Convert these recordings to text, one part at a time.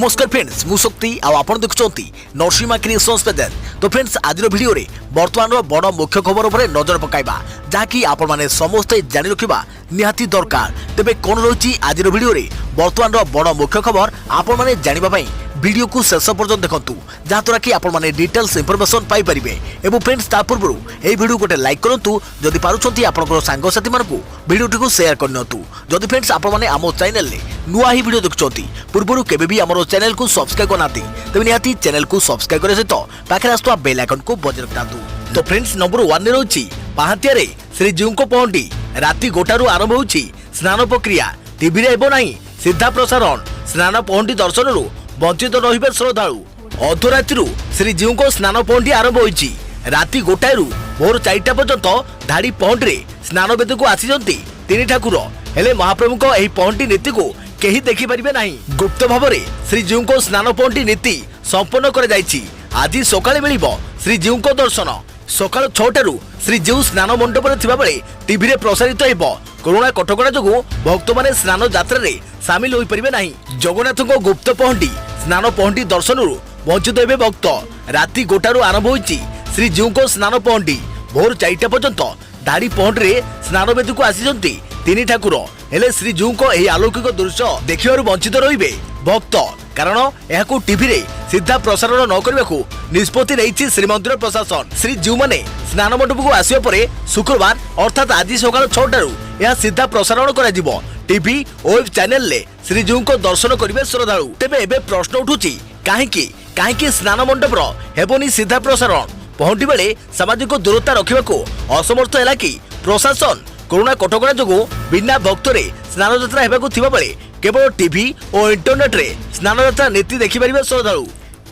नमस्कार फ्रेंड्स मु शक्ति आपण देखुंती नरसिंहा क्रिएशंस पेज। तो फ्रेंड्स आज वीडियो रे वर्तमान बड़ मुख्य खबर उपर नजर पकाइबा जहाँकि आपण माने समस्ते जानि रखिबा निहाती दरकार। तेबे कोन रही आज वीडियो रे वर्तमान बड़ मुख्य खबर आपण माने जानिबा पई वीडियो को शेष पर्यंत देखंतु जहाँद्वारा कि आपण माने डिटेल्स इंफॉर्मेशन पाई परिबे। एवं फ्रेंड्स ता पूर्व ए वीडियो गोटे लाइक करंतु जदि पारुछंती आपनकर सांग साथी मानकु वीडियो को शेयर करनतु। जदि फ्रेंड्स आपण माने आमो चैनल ले नुआ ही वीडियो देखुछंती पूर्व केबे भी हमरो चैनल को सब्सक्राइब करनाती तबे निहाती चैनल को सब्सक्राइब करे सहित पाखे आस्तुवा बेल आइकन को बजाय रखतातु। तो फ्रेंड्स नंबर 1 रे रहउची पाहातिया रे श्री जीउको पहंडी राति 5 आरंभ होउची स्नान प्रक्रिया टीवी रे एबो नाही सीधा प्रसारण स्नान पहंडी दर्शन रु वंचित रहिबे श्रद्धालु। अधरात्रि श्री जीउको स्नान पहंडी आरंभ होइची राति 5 रु भोर 4टा पर्यंत धाड़ी पहंडी स्नान बेद को आसीजंती तीन ठाकुर हेले महाप्रभुक एही पहंडी नीति को केही देखि परिबे नाही। गुप्त भावरे श्री जीउको स्नान पहंडी नीति संपन्न करे जाइछि। आज सकाळे मिलिबो श्री जीउको दर्शन सकाळ 6टा रु श्री जीउ स्नान मंडप रे थिबा बेले टीवी रे प्रसारित हेबो। कोरोना कटकणा जोगु भक्त माने स्नान यात्रा रे शामिल होई परिबे नाही। जगन्नाथको गुप्त पहंडी स्नान पहंडी दर्शन रु वंचित हेबे भक्त। राति 5 रु आरंभ होइछि श्री जीउको स्नान पहंडी भोर 4टा पर्यंत धाड़ी पहंडी रे स्नान बेद को आसीजंती तीन ठाकुर हेले श्री जीउको एही अलौकिक दृश्य देखिबारु वंचित रहिबे भक्त कारण एहाकु टीवी रे सीधा प्रसारण न करबाकू निष्पत्ति नैछि श्रीमंदिर प्रशासन। श्री जीउ माने स्नान मंडप को आसिबा परे शुक्रवार अर्थात आज सकाळ 6टा रु यह सीधा प्रसारण करा जिवो टीवी वेब चैनल ले श्री जीउ को दर्शन करिवे श्रद्धालु। तेबे एबे प्रश्न उठुछि काहेकि स्नान मंडप रो हेबोनी सीधा प्रसारण पहंडी बेले सामाजिक दूरता रखिबाकू असमर्थ हैला कि प्रशासन कोरोना कटकणा जोगु बिना भक्तरे स्नान यात्रा हेबाकू थिबा बेले केवल टीवी और इंटरनेट रे स्नान यात्रा नीति देखि परिबे श्रद्धालु।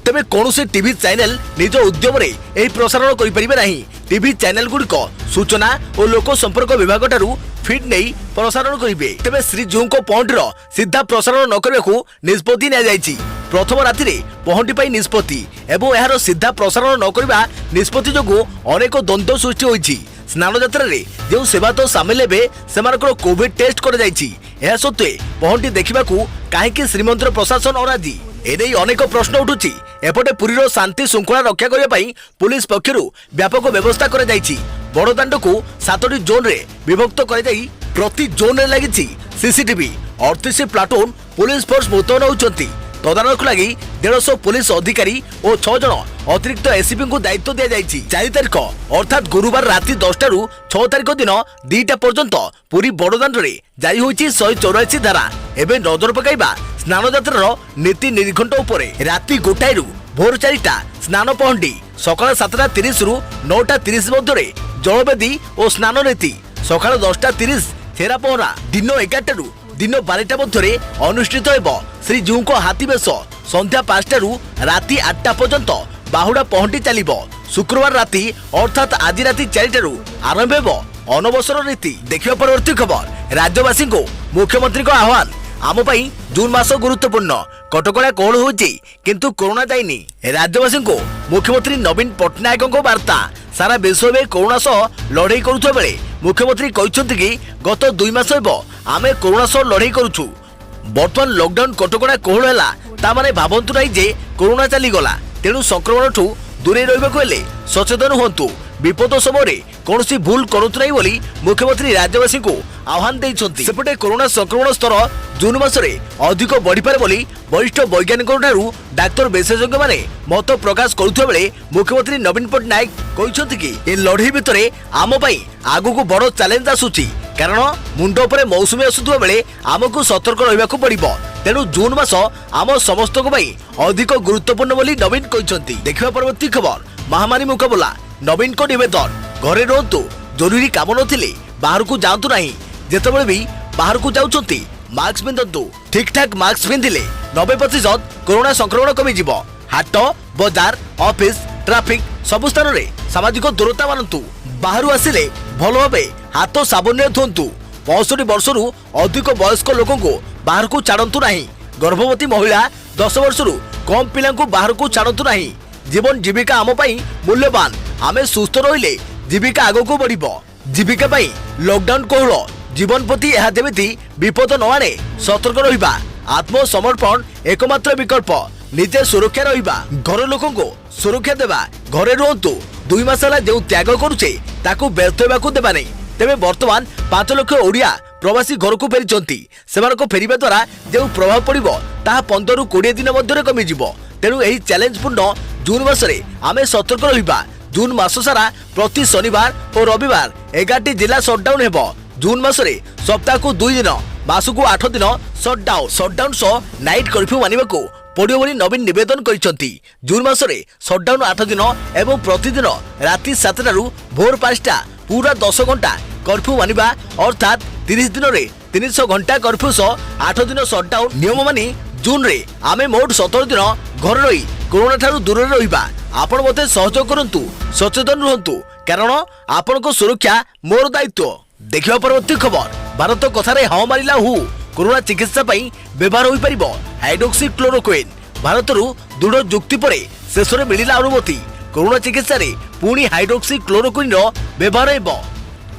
तेबे कोनोसी टीवी चैनल निज उद्यम रे एही प्रसारण करि परिबे नाही। टीवी चैनल गुडिक सूचना और लोक संपर्क विभाग टारू फीड नहीं प्रसारण करिबे। तेबे श्री जीउको पहंडीर सीधा प्रसारण न करबाकू निष्पत्ति नै जाइछि। प्रथम राति रे पहंडी पई निष्पत्ति एवं एहार सीधा प्रसारण न करबा निष्पत्ति जोगु अनेक द्वंद्व सृष्टि होइछि। स्नान यात्रा रे जो सेवा तो सामिल हेबे सेमानकर कोविड टेस्ट कर जाइछि। एहा सत्वे पहंडी देखिबाकू काहेकि श्रीमंदिर प्रशासन अराजी एनै अनेक प्रश्न उठुछि। एपटे पुरीर शांति श्रृंखला रक्षा करिया पई पुलिस पक्षरु व्यापक व्यवस्था कर जाइछि। बड़दांड को 7टी जोन रे विभक्त कर जाई प्रति जोन रे लागिछि सीसीटीवी 38 प्लाटून पुलिस फोर्स मुतयन होउछंती। तदारख लगी 150 पुलिस अधिकारी और 6 जन अतिरिक्त एसीपी को दायित्व दिया जाइछि। 4 तारिख अर्थात गुरुवार राति 10टा रु 6 तारिख दिन 2टा पर्यंत पुरी बड़दांड रे जारी होइछि 184 धारा। एबे नजर पकाइबा स्नान यात्रा नीति निर्घंट उपरे। राति 5 रु भोर 4टा स्नान पहंडी सकाळ 7:30 रु 9:30 मध्य जलवेदी और स्नान नीति सकाळ 10:30 छेरा पहरा दिन 11 रु दिन 12टा मध्य अनुष्ठित हेब। श्री जीउको हाथी बेश संध्या 5टा रु राति 8टा पर्यंत बाहुडा पहंडी चलिब। शुक्रवार राति अर्थात आज राति 4टा रु आरंभ हेब अनवसर रीति। देखिबा परवर्ती खबर राज्यवासी को मुख्यमंत्री को आह्वान आम पई जून मास गुरुत्वपूर्ण कटकणा कोहल होइछि किंतु कोरोना जाइनी। राज्यवासी को मुख्यमंत्री नवीन पट्टनायक वार्ता सारा विश्व में कोरोना सह लड़ाई करुवा बेले मुख्यमंत्री कहते कि गत 2 मास हेब आमे कोरोना सह लड़ाई करुछु। बर्तमान लॉकडाउन कटकणा कोहल हैला ता माने भाबंतु नै जे कोरोना चली गला। तेणु संक्रमण ठू दूरे रहिबाकू हेले सचेतन हुंतु। विपद समय कौनसी भूल करूतु नहीं बोली मुख्यमंत्री राज्यवासी को आह्वान देइछंती। सेपटे कोरोना संक्रमण स्तर जून मासरे अधिक बढ़ी पारे बोली वरिष्ठ वैज्ञानिकों ठारू डाक्तर विशेषज्ञ माने मत प्रकाश करुवा बेले मुख्यमंत्री नवीन पट्टनायक कहते कि ए लड़ाई भितर आम पई आगु को बड़ चैलेंज आसुची कारण मुंड उपरे मौसुमी आसुवा बेले आमको सतर्क रहिबाकू पड़िबो। तेणु जून मास आम समस्त अधिक गुरुत्वपूर्ण बोली नवीन कहते। देखिबा परवर्ती खबर महामारी मुकाबला नवीन को निवेदन घरे रहतु जरूरी काम नथिले बाहर को जातु नहीं जेतेबेले भी बाहर को जाउछंती मास्क पिंधतु ठीक ठाक मास्क पिंधिले 90% कोरोना संक्रमण कमी जीव। हाट बाजार ऑफिस ट्रैफिक सबु स्थान रे सामाजिक दूरता मानतु बाहर आसिले भल भाबे हाथ साबुन रे धोंतु। 65 वर्षरु अधिक वयस्क लोक को बाहर को छाड़तु नहीं। गर्भवती महिला 10 वर्षरु कम पिला को बाहर को छाड़तु नहीं। जीवन जीविका आम पई मूल्यवान आमे सुस्थ रहिले जीविका आगो को बढ़िबो। जीविका पई लॉकडाउन कोहल जीवन प्रति यह जेमिति विपद न आने सतर्क रहिबा आत्मसमर्पण एकमात्र विकल्प निजे सुरक्षा रहिबा घर लोकों को सुरक्षा देवा घरे रुहतु 2 मास होला जो त्याग करुचे ताकू व्यर्थ हेबाकू देबा नहीं। तेबे वर्तमान 5 लाख ओडिया प्रवासी घर को फेरी सेमानको फेरिबा द्वारा जो प्रभाव पड़िबो ताहा 15 रु 20 दिन मध्यरे कमी जिवो। तेणु एही चैलेंजपूर्ण जून मासरे आमे सतर्क रहिबा। जून मास सारा प्रति शनिवार और रविवार 11टी जिला शटडाउन हेबो। जून मासरे सप्ताह को 2 दिन मासकू 8 दिन शटडाउन सो नाइट कर्फ्यू मानिबाकू पड़ियो बोली नवीन निवेदन करिसंती। जून मासरे शटडाउन 8 दिन एवं प्रतिदिन राति 7 रु भोर 5 पूरा 10 घंटा कर्फ्यू मानिबा अर्थात 30 दिन रे 300 घंटा कर्फ्यू सो 8 दिन शटडाउन नियम मानि जून रे आमे मोट 17 दिन घर रही कोरोना ठारू दूर रहिबा। आपण मते सहयोग करंतु, सचेतन रहंतु, कारण आपण को सुरक्षा मोर दायित्व। देखिबा परवर्ती खबर भारत कथारे हाँ मारिला हु कोरोना चिकित्सा पई व्यवहार होई परिबो हाइड्रोक्सी क्लोरोक्विन। भारतरू दृढ़ जुक्ति परे शेषरे मिलिला अनुमति कोरोना चिकित्सा रे पुणी हाइड्रोक्सी क्लोरोक्विन रो व्यवहार हेबो।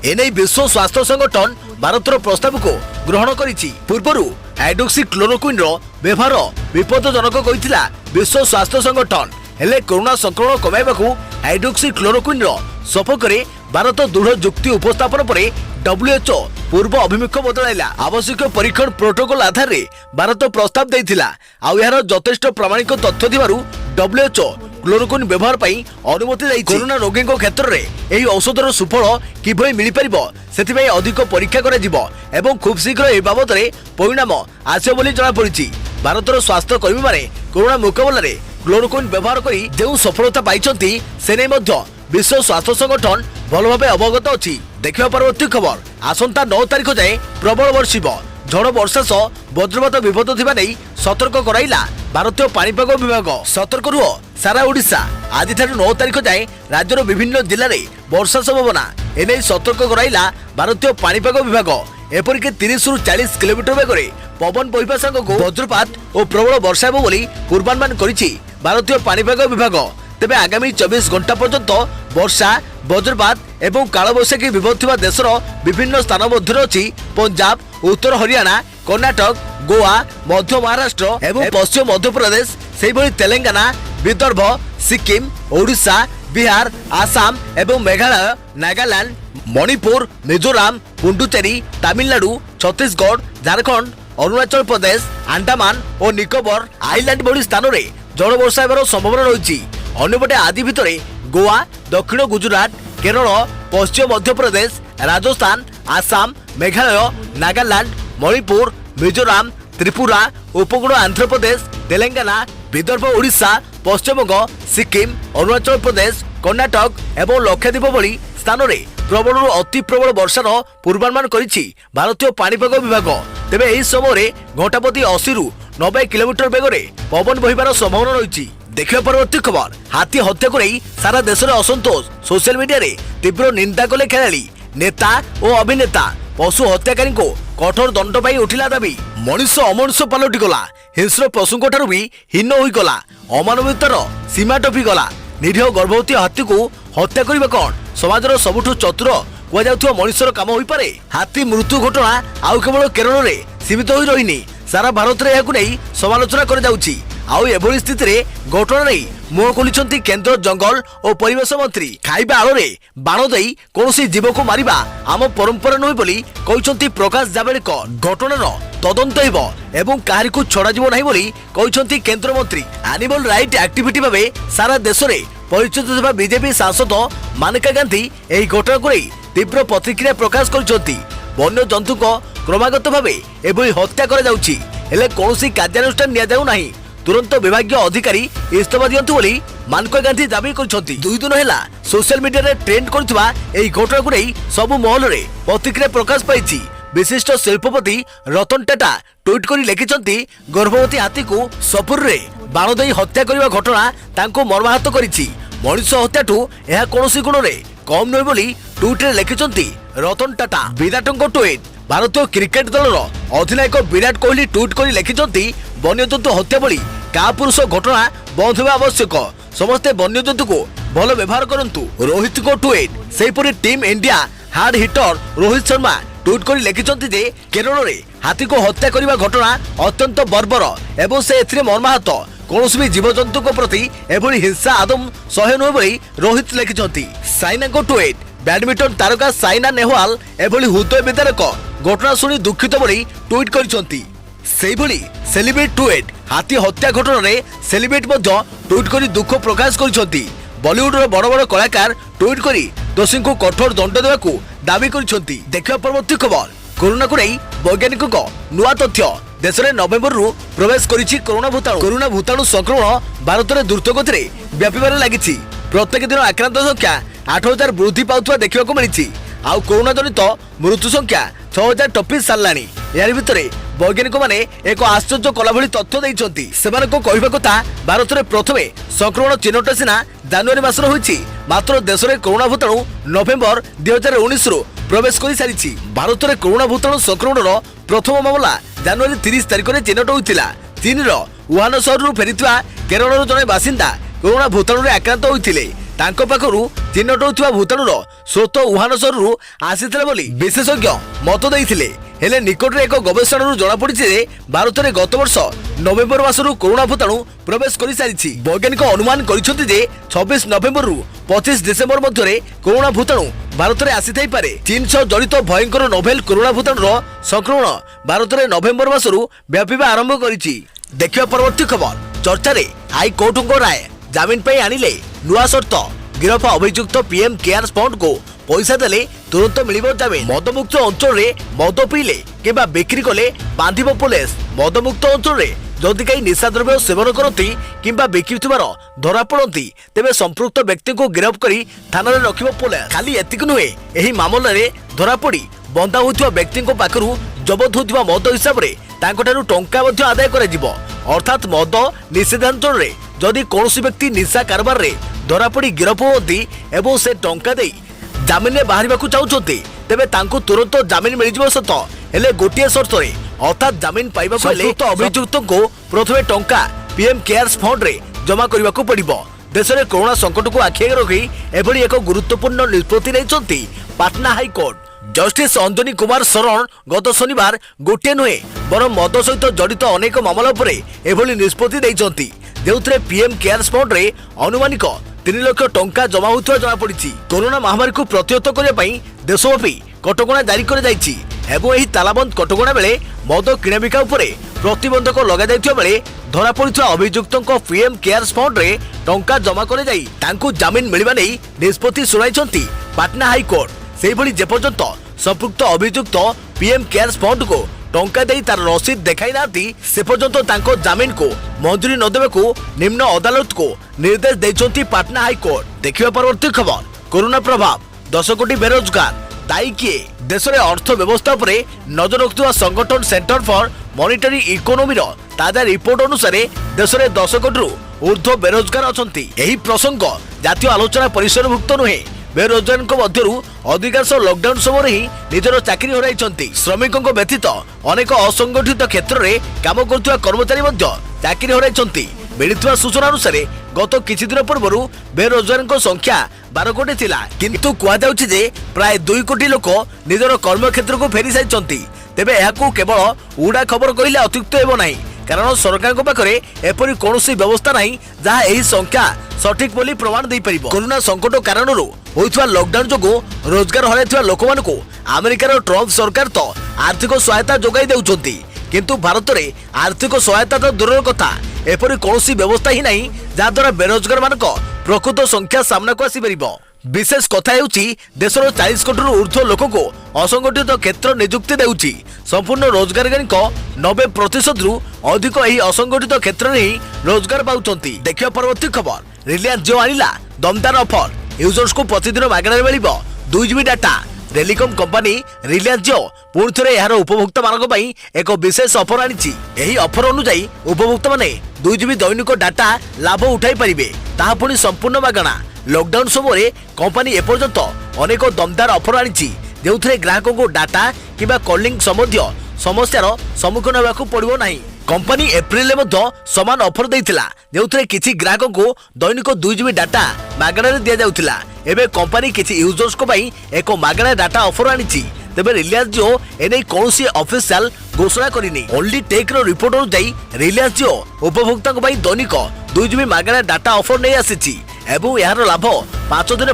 एने विश्व स्वास्थ्य संगठन भारतर प्रस्ताव को ग्रहण करिछि। पूर्वरु हाइड्रोक्सी क्लोरोक्विन रो व्यवहार विपदजनक कहिथिला विश्व स्वास्थ्य संगठन। हेले कोरोना संक्रमण कमाइबाकू हाइड्रोक्सी क्लोरोक्विन रो सपक्षरे भारत दृढ़ जुक्ति उपस्थापन परे WHO पूर्व अभिमुख्य बदलाइला। आवश्यक परीक्षण प्रोटोकॉल आधार रे भारत प्रस्ताव देइथिला। आ यार यथेष्ट प्रामाणिक तथ्य दिवारु WHO क्लोरोक्विन व्यवहार पई अनुमति दैछि। कोरोना रोगी क्षेत्र में एही औषधर सुफल किभଳି मिली परिबो सेथिबे अधिक परीक्षा करा जिवो एवं खूब शीघ्र ए बाबद रे परिणाम आसे बोली जणा पड़िछि। भारतर स्वास्थ्य कर्मी माने कोरोना मुकाबला रे क्लोरोक्विन व्यवहार करी जेउ सफलता पाइछंती सेने मध्य विश्व स्वास्थ्य संगठन भल भाबे अवगत अछि। देखिबा परवर्ती खबर आसंता 9 तारिख जाए प्रबल वर्षिबो झड़ वर्षा सह वज्रपात विपद थिबा नै सतर्क कराइला भारतीय पाणीपाग विभाग। सतर्क रुह सारा ओडिशा। आज 9 तारिख जाए राज्यर विभिन्न जिले में वर्षा संभावना एने सतर्क कराइला भारतीय पाणीपाग विभाग। एपरिक 30 रु 40 किलोमीटर वेगरे पवन बहिबा संगको वज्रपात और प्रबल वर्षा हेबो बोली पूर्वानुमान करिछि भारतीय पाणीपाग विभाग। तेबे आगामी 24 घंटा पर्यंत वर्षा वज्रपात एवं कालबैशाखी विपद थिबा देशर विभिन्न स्थान मध्य अछि पंजाब, उत्तर हरियाणा, कर्णाटक, गोवा, मध्य महाराष्ट्र एवं पश्चिम मध्य प्रदेश, सेहि भली तेलंगाना, विदर्भ, सिक्किम, ओडिशा, बिहार, आसाम एवं मेघालय, नागालैंड, मणिपुर, मिजोराम, पुडुचेरी, तमिलनाडु, छत्तीसगढ़, झारखंड, अरुणाचल प्रदेश, अंडमान और निकोबर आइलैंड भली स्थान में झड़ वर्षा हेबार संभावना रही। अन्यपटे आदि भितरे गोवा, दक्षिण गुजरात, केरल, पश्चिम मध्य प्रदेश, राजस्थान, आसाम, मेघालय, नागालैंड, मणिपुर, मिजोराम, त्रिपुरा, उपकूल आंध्र प्रदेश, तेलंगाना, विदर्भ, ओडिशा, पश्चिम बंग, सिक्किम, अरुणाचल प्रदेश, कर्णाटक एवं लक्षद्वीप भली स्थान में प्रबल अति प्रबल वर्षार पूर्वानुमान करिछि भारतीय पाणीपाग विभाग। तेबे एही समय घंटाप्रति 80 रु 90 किलोमीटर वेगरे पवन बहिबार संभावना रही। देखिबा परवर्ती खबर हाथी हत्या को नहीं सारा देश में असंतोष। सोशल मीडिया रे तीव्र निंदा कले खेलाड़ी, नेता और अभिनेता। पशु हत्याकारी को कठोर दंड पाई उठिला दाबी। मनुष्य अमनुष्य पलटि गला। हिंस्र पशुओं ठारू भी हीन होई गला। अमानविकतार सीमा टपी गला। निरीह गर्भवती हाथी को हत्या करबा कोन समाजर सबुठु चतुर कुआ जाउथुवा मनुष्यर काम होई पारे। हाथी मृत्यु घटना आउ केवल केरल रे सीमित होई रहिनी, सारा भारत रे याकु नै समालोचना कर जाउछि। आउ एभली स्थिति रे घटना नै मुह खोलिछंती केंद्र जंगल और परिवेश मंत्री। खाइबा आलोरे बाण देई कोनोसी जीव को मारिबा आम परंपरा नय बोली कहिछंती प्रकाश जावड़ेकर। घटनार तदंत हेबो एवं काहारी को छड़ा जीव नाही बोली कहिछंती केंद्र मंत्री। एनिमल राइट एक्टिविटी भाबे सारा देश रे परिचित थिबा बीजेपी सांसद मानेका गांधी एही घटना को नै तीव्र प्रतिक्रिया प्रकाश करिछंती। वन्य जंतु को क्रमागत भाबे एभली हत्या करा जाउछि, हेले कोनोसी कार्यानुष्ठान निया जाउ नाही। तुरंत विभागीय अधिकारी इस्तीफा दियंतु बोली मानेका गांधी दाबी करिछंती। 2 दिन हैला सोशल मीडिया रे ट्रेंड करथिबा एही घटना को नै सबु महल रे प्रतिक्रिया प्रकाश पाइछि। विशिष्ट शिल्पपति रतन टाटा ट्वीट करी लिखिछंती गर्भवती हाथी को सपुर रे बाण देई हत्या करबा घटना तांको मर्माहत करिछि। मनुष्य हत्याठू यह कोनोसी गुण रे कम नय बोली ट्वीट रे लिखिछंती रतन टाटा। विराटଙ୍କ ट्वीट भारतीय क्रिकेट दलर अधिनायक विराट कोहली ट्वीट करी लिखिछंती वन्यजंतु हत्या भली कापुरुष घटना बंद होगा आवश्यक। समस्ते वन्यजंतु को भल व्यवहार करंतु। रोहित को ट्वीट सेहीपरि team India hard hitter Rohit Sharma tweet कर लिखिं जे केरल में हाथी को हत्या करने घटना अत्यंत बर्बर एवं से एथिरे मर्माहत कौन भी जीवजंतु प्रति एभली हिंसा आदम सह्य नुहे बोली रोहित लिखिं। साइना को ट्वीट बैडमिंटन तारका साइना नेहवाल एभली हृदय विदारक घटना शुणी दुखित बोली ट्वीट करिसंती। सेहिभली सेलिब्रिटी ट्वीट हाथी हत्या घटना रे सेलिब्रिटी मध्य ट्वीट करी दुख प्रकाश करिसंती। बॉलीवुड रो बड़ बड़ कलाकार ट्वीट करी दोषी को कठोर दंड देवाकू दाबी करिसंती। देखिबा परवर्ती खबर कोरोना को नहीं वैज्ञानिक नुआ तथ्य देश में नवेम्बर रु प्रवेश करिछि कोरोना भूताणु संक्रमण भारत में द्रुत गति व्यापार लगी। प्रत्येक दिन आक्रांत संख्या 8000 वृद्धि पाउथवा देखिबाकू मिलिछि। आउ कोरोना जनित मृत्यु संख्या 6000 टपी सारलानी। यार भितरे वैज्ञानिक माने एक आश्चर्य कला भली तथ्य दैछंती। सेमानको कहिबा कथा भारत में प्रथमे संक्रमण चिन्हट सिना जनवरी मासर होईछि, मात्र देश में कोरोना भूताणु नवेम्बर 2019 रु प्रवेश कर सारी। भारत में कोरोना भूताणु संक्रमण प्रथम मामला जनवरी 30 तारिख में चिन्हट होता। चीन वुहान सहर फेरीथिबा केरल जड़े बासिंदा कोरोना भूताणु आक्रांत होते। पाखु चिन्हट होता भूताणुर स्रोत वुहान सहर आसी बोली विशेषज्ञ मत देते। हेले निकट में एक गवेषणा जमापड़ी भारत में गत वर्ष नवेम्बर मासरू कोरोना भूताणु प्रवेश कर सारी। वैज्ञानिक अनुमान कर 26 नवेम्बर रु 25 डिसेम्बर मध्य कोरोना भूताणु भारत में आसी पारे। चीन सह जड़ित भयंकर नोवेल कोरोना भूताणुर संक्रमण भारत में नवेम्बर मासरू व्यापीबा आरंभ करिछि। देखिबा परवर्ती खबर चर्चा रे हाईकोर्ट को राय जमीन पर आनिले नुआ शर्त गिरफ अभियुक्त पीएम केयर्स फंड को पैसा देले तुरंत मिलिबो जमीन। मदमुक्त अंचल रे मद पीले किबा बिक्री कले बांधिबो पुलिस। मदमुक्त अंचल रे जदि कई निशा द्रव्य सेवन करती किंबा बिक्रीथिबार धरा पड़ती तेबे संपृक्त व्यक्ति को गिरफ करी थाना रे रखिबो पुलिस। खाली एतिक नुहे एही मामला रे धरा पड़ी बंधा होइथिबा व्यक्ति को पाखरु जबत होइथिबा मद हिसाब रे तांकठारु टंका मध्ये आदाय करा जिवो। अर्थात मद निषेधांचल रे जदि कोनोसी व्यक्ति निशा कारबार रे धरा पड़ी गिरफ होती एवं से टंका देई जामिन में बाहर चाहते तेबे तांको तुरंत जामिन मिल जिवो सत हेले गोटिए शर्त रे अर्थात जामिन पाइबाकू हेले अभियुक्त को प्रथमे टंका पीएम केयर्स फंड रे जमा करबाकू पड़िबो। देश में कोरोना संकट को आखि रखी एभली एक गुरुत्वपूर्ण निष्पत्ति नेइछंती पाटना हाईकोर्ट। जस्टिस अंजनी कुमार शरण गत शनिवार गोटे नुहे बर मद सहित जड़ित अनेक मामला पर एभली निष्पत्ति देइछंती, जेउथरे पीएम केयर्स फंड रे अनुमानिक 3 लाख टंका जमा होता जमापड़ी। कोरोना महामारी को प्रतिहत करने देशव्यापी कटकणा जारी कर तालाबंद कटकणा बेले मद किणाबिका प्रतिबंधक लगा बेले धरा पड़ा अभियुक्त पीएम केयर्स फंड रे टंका जमा कर जामिन मिलवा नहीं निष्पत्ति शुणाई पाटना हाईकोर्ट। से भली जेपर्यंत संपृक्त अभियुक्त पीएम केयर्स फंड को टंका दे तार रसीद देखाई नाती से पर्यंत तांको जामिन को मंजूरी न देबेकू निम्न अदालत को निर्देश देइछंती पाटना हाईकोर्ट। देखिबा परवर्ती खबर कोरोना प्रभाव 10 कोटी बेरोजगार दायी किए। देश में अर्थ व्यवस्था पर नजर रखुवा संगठन सेंटर फॉर मॉनिटरी इकोनॉमी ताजा रिपोर्ट अनुसार देश में 10 कोटी ऊर्ध्व बेरोजगार अछंती। एही प्रसंग जातीय आलोचना परिसरभुक्त नुहे। बेरोजगार मध्य अधिकांश लॉकडाउन समय ही निजर चाकरी हराई। श्रमिकों व्यतीत अनेक असंगठित क्षेत्र में काम करुवा कर्मचारी चाकरी हराई। मिलता सूचना अनुसार गत किछि दिन पूर्व बेरोजगार संख्या 12 कोटी थिला, किंतु कहुछि जे प्राय 2 कोटी लोक निजर कर्म क्षेत्र को फेरी सारी। तेबे एहाकू केवल उड़ा खबर कहले अत्युक्त हेबो नाही, कारण सरकार पाखरे एपरि कोनोसी व्यवस्था नाही जहाँ एही संख्या सठिक बोली प्रमाण दे परिबो। कोरोना संकट कारण होइथवा लॉकडाउन जोगो रोजगार हराइथवा लोकमानकू अमेरिकार ट्रम्प सरकार तो आर्थिक सहायता जोगाई देउछंती, किंतु भारत में आर्थिक सहायता तो दूर कथा एपरि कोनोसी व्यवस्था ही नहीं जहाँ द्वारा बेरोजगार मानक प्रकृत संख्या सामना को आसी परिबो। विशेष कथा हेउची देशर 40 कोटी ऊर्ध्व लोक को असंगठित क्षेत्र नियुक्ति देउची। संपूर्ण रोजगार 90% रु अधिक एही असंगठित क्षेत्र में ही रोजगार पाउछंती। देखिबा परवर्ती खबर रिलायंस जियो आनिला दमदार ऑफर यूजर्स को प्रतिदिन मागणारे मिलिबो 2 GB data. Telecom company Reliance Jio पुणी थे यार उपभोक्ता मान एक विशेष ऑफर आनी। यही ऑफर अनुसार उपभोक्ता माने 2 जीबी दैनिक डाटा लाभ उठाई पारिबे, ताहा पुणी संपूर्ण मागणा। लॉकडाउन समय कंपनी एपर्यंत अनेक दमदार ऑफर आनी, जो ग्राहकों को डाटा किंबा कॉलिंग संबंधी समस्यार सम्मुखीन होगा पड़ो ना। कंपनी एप्रिल में समान ऑफर देइथिला, जो किसी ग्राहकों को दैनिक 2 जीबी डाटा मागणारे दि जाउथिला। एबे कंपनी किसी यूजर्स को एक मागणा डाटा ऑफर आनी। तेबे रिलायंस जियो एने कौनसी ऑफिशियल घोषणा करिनी। ओनली टेक रो रिपोर्ट अनुसार रिलायंस जियो उपभोक्ता दैनिक 2 GB मागणा डाटा ऑफर नहीं आसी एवं यार लाभ 5 दिन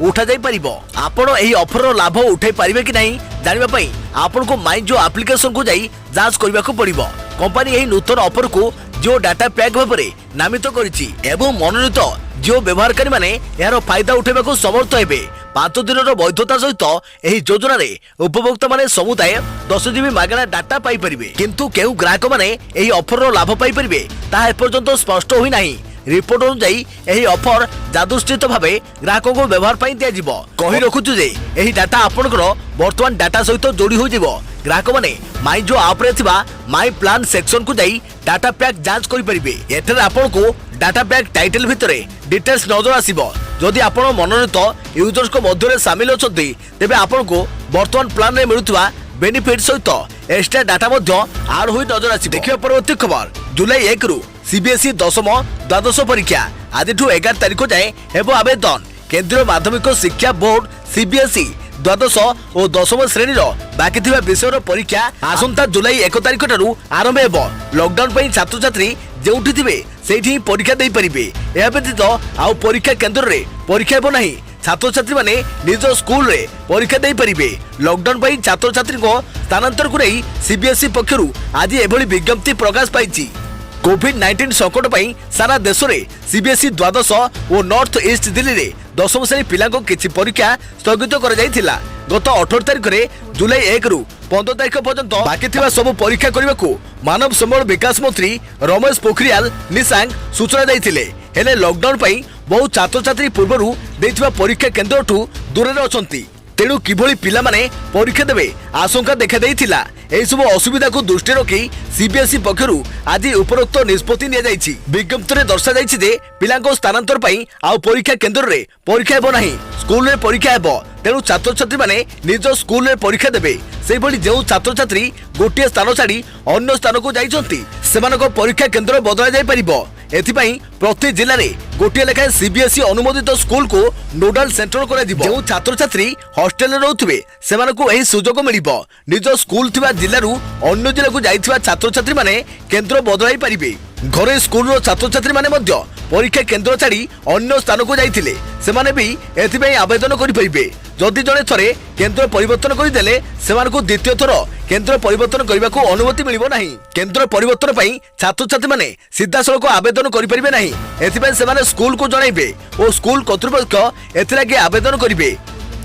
उठा जाई परिबो। आपण एही ऑफर रो लाभ उठाई परिबे कि नहीं जानिबा पई आपण को माई जो एप्लिकेशन को जाई जांच करबा को पड़िबो। कंपनी एही नूतन ऑफर को जियो डाटा पैक भाबरे नामित करिछि एवं मनोनीत जियो व्यवहारकारी माने यार फायदा उठाइबा को समर्थ हेबे। 5 दिन वैधता सहित एही योजना रे उपभोक्ता माने समुदाय 10 GB मागणा डाटा पाई परिबे। किंतु केउ ग्राहक माने एही ऑफर रो लाभ पाई परिबे ता एपर्यंत स्पष्ट होई नाही। रिपोर्ट अनुसार एही ऑफर जादुष्टित भावे ग्राहकों को व्यवहार पाई दिया जिवो। कहि रखुछु जे एही डाटा आपनकर वर्तमान डाटा सहित जोड़ी हो जिवो। ग्राहक माने माई जो आप रे थिबा माई प्लान सेक्शन को जाई डाटा पैक जांच करि परिबे। एथरे आपन को डाटा पैक टाइटल भितरे डिटेल्स नजर आसीबो। जदि आपण मनोनीत यूजर्स को मध्य शामिल अछंती तेबे आपन को वर्तमान प्लान रे मिलुतबा बेनिफिट सहित एक्स्ट्रा डाटा मध्य आड होई नजर आसी। देखियो परवर्ती खबर जुलाई 1 रु सीबीएसई 10म द्वादश परीक्षा आज 11 तारिख जाए हेबो आवेदन। केंद्रीय माध्यमिक शिक्षा बोर्ड सीबीएसई द्वादश और 10म श्रेणी बाकी थिबा विषय परीक्षा आसंता जुलाई 1 तारिख ठारू आरंभ हेबो। लॉकडाउन पई छात्र छात्री जेउठी थिबे सेठी परीक्षा देई परिबे। एहा व्यतीत आउ परीक्षा केंद्र रे परीक्षा हेबो नाही। छात्र छात्री माने निज स्कूल रे परीक्षा देई परिबे। लॉकडाउन पई छात्र छात्री को स्थानांतर को नहीं सीबीएसई पक्षरु आज एभली विज्ञप्ति प्रकाश पाइछि। कोविड-19 संकट पई सारा देश रे सीबीएसई द्वादश और नॉर्थ ईस्ट दिल्ली रे 10म श्रेणी पिला को किछि परीक्षा स्थगित कर जाइथिला। गत 18 तारिख रे जुलाई 1 रु 15 तारिख पर्यंत बाकी थिबा सब परीक्षा करबा को मानव संबल विकास मंत्री रमेश पोखरियाल निशंक सूचना दैथिले। हेले लॉकडाउन पई बहु छात्र छात्री पूर्वरु देथिबा परीक्षा केंद्रठू दूर रे अछंती। तेणु किभली पिला माने परीक्षा देबे आशंका देखा देइथिला। एही सब असुविधा को दृष्टि रखी सीबीएसई पक्षरु आज उपरोक्त निष्पत्ति निया जाइछि। विज्ञप्ति रे दर्शा जाइछि जे पिलांको स्थानांतर पई आउ परीक्षा केंद्र रे परीक्षा हेबो नाही, स्कूल रे परीक्षा हेबो। तेणु छात्र छात्री माने निज स्कूल रे परीक्षा देबे। सेहि भली जेउ छात्र छात्री गोटिए स्थान छाड़ी अन्य स्थान को जाइछंती सेमानको परीक्षा केंद्र बदला जाय परिबो। एथिपाई प्रति जिल्ला रे गोटिए लेखाए सीबीएसई अनुमोदित स्कूल को नोडल सेंटर करा दिबो। जेउ छात्र छात्री हॉस्टल रे रहउथिबे सेमानको एही सुजोग मिलिबो। निज स्कूल थिबा जिल्लारू अन्य जिल्ला को जाइथिबा छात्र छात्री माने केंद्र बदलाई परिबे। घरे स्कूल रो छात्र छात्री माने मध्य परीक्षा केंद्र छाड़ी अन्य स्थान को जाइथिले सेमाने भी एथिपाई आवेदन करि परिबे। जदि जणे थरे केंद्र परिवर्तन करि देले सेमानको द्वितीय थर केंद्र परिवर्तन करबा को अनुमति मिलिबो नाही। केंद्र परिवर्तन पई छात्र छात्री माने सीधा सड़क आवेदन करि परिबे नाही। एथिपाई सेमाने स्कूल को जणाइबे और स्कूल कर्तृपक्ष एथिलागे आवेदन करिबे।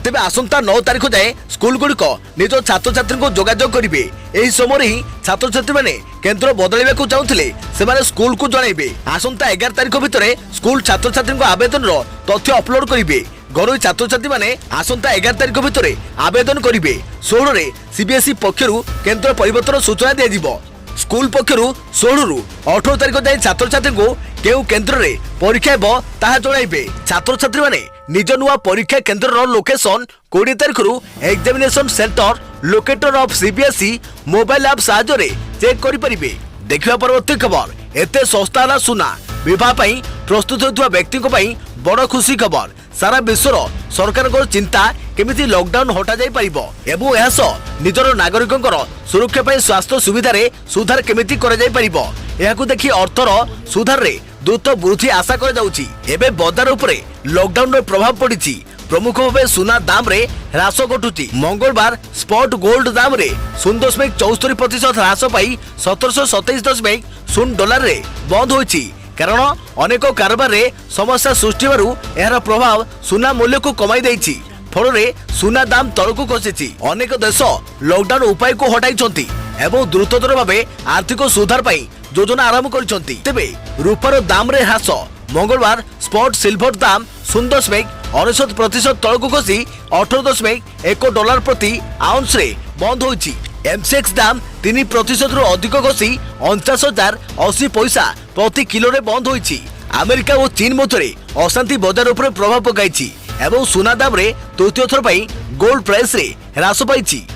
तेबे आसंता 9 तारिख जाए स्कूल गुड़िक निज छात्र छात्री को जोगाजोग करिबे। एही समय ही छात्र छात्री माने केंद्र बदलाइबा को चाहुथिले सेमाने स्कूल को जणाइबे। आसंता 11 तारिख भितरे स्कूल छात्र छात्री को आवेदन रो तथ्य अपलोड करिबे। घरोई छात्र छात्री माने आसंता 11 तारिख भितरे आवेदन करिबे। 16 रे सीबीएसई पक्षरु केंद्र परिवर्तन सूचना दिया जिवो। स्कूल पक्षरु 16 रु 18 तारिख जाए छात्र छात्री को केउ केंद्र रे परीक्षा हेबो ताहा जणाइबे। छात्र छात्री माने निज नुआ परीक्षा केंद्र रो लोकेशन 20 तारिख रु examination centre locator of CBSE mobile app साहाय्य रे चेक करि परिबे। देखिबा परवर्ती खबर एते सस्ता ना सुना विवाह पई प्रस्तुत होतुवा व्यक्ति को पई बड़ खुशी खबर। सारा विश्वर सरकार को चिंता केमिति लॉकडाउन हटा जाई परिबो एवं एहास निजर नागरिकंकर सुरक्षा पई स्वास्थ्य सुविधा रे सुधार केमिति करा जाई परिबो। एहाकु देखि अर्थर सुधार रे द्रुत वृद्धि आशा कर जाउची। एबे बाजार उपरे लॉकडाउन रो प्रभाव पड़िची। प्रमुख भावे सुना दाम रे ह्रास घटुची। मंगलवार स्पॉट गोल्ड दाम रे 0.74% ह्रास पाई 1727.0 डॉलर रे बंद होईची। कारण अनेक कारोबार रे समस्या सृष्टि हेबारु एहार प्रभाव सुना मूल्य को कमाई देइची। फल रे सुना दाम तळकु खसिची। अनेक देश लॉकडाउन उपाय को हटाइछंती एवं द्रुततर भावे आर्थिक सुधार पाई योजना आरंभ करिसंती। तेबे रूपार दाम रे ह्रास मंगलवार स्पॉट सिल्वर दाम 0.69% तळकु खसी 18.1 डॉलर प्रति आउंस रे बंद होईची। एमसेक्स दाम 3% रु अधिक खसी 49,080 पैसा प्रति किलो रे बंद होईची। अमेरिका और चीन मध्य अशांति बाजार उपर प्रभाव पकाइची एवं सुना दाम रे तृतीय थर पाई गोल्ड प्राइस रे ह्रास पाइची।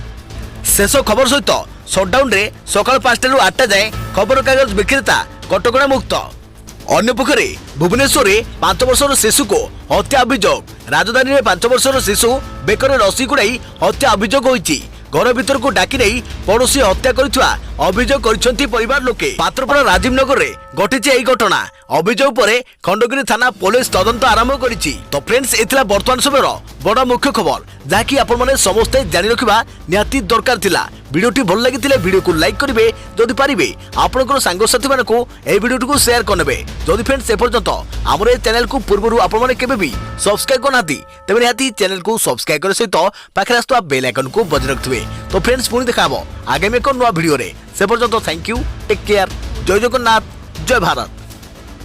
शेष खबर सहित शटडाउन रे सकाळ 5टा रु 8टा जाए खबर कागज विक्रेता कटकणा मुक्त। अन्य पक्षरे भुवनेश्वर रे 5 वर्षर शिशु को हत्या अभियोग। राजधानी रे 5 वर्षर शिशु बेकर रसी गुड़ाई हत्या अभियोग होईची। घर भीतर को डाकी नहीं पड़ोशी हत्या करिथुआ अभियोग करिसेंती परिवार लोके। पात्रपड़ा राजीवनगर रे घटिছে এই घटना अभियोग पर खंडगिरी थाना पुलिस तदंत आरंभ करिछि। तो फ्रेंड्स एथिला वर्तमान समय बड़ मुख्य खबर जाकि आपण माने समस्ते जानि रखिबा निहाती दरकार थिला। वीडियोटी भल लागिथिले वीडियो को लाइक करिवे, जदि पारिबे आपनकर सांग साथी मानको ए वीडियोटी को शेयर करनेबे। जदि फ्रेंड्स ए पर्यंत हमर ए चैनल को पूर्वरु आपण माने केबे भी सब्सक्राइब करनाती तेबे निहाती चैनल को सब्सक्राइब करे सहित पाखरे आस्तुआ बेल आइकन को बज रखथिबे। तो फ्रेंड्स पुणी देखाबो आगामी एक नवा वीडियो रे। से पर्यंत थैंक यू, टेक केयर, जय जगन्नाथ, जय भारत।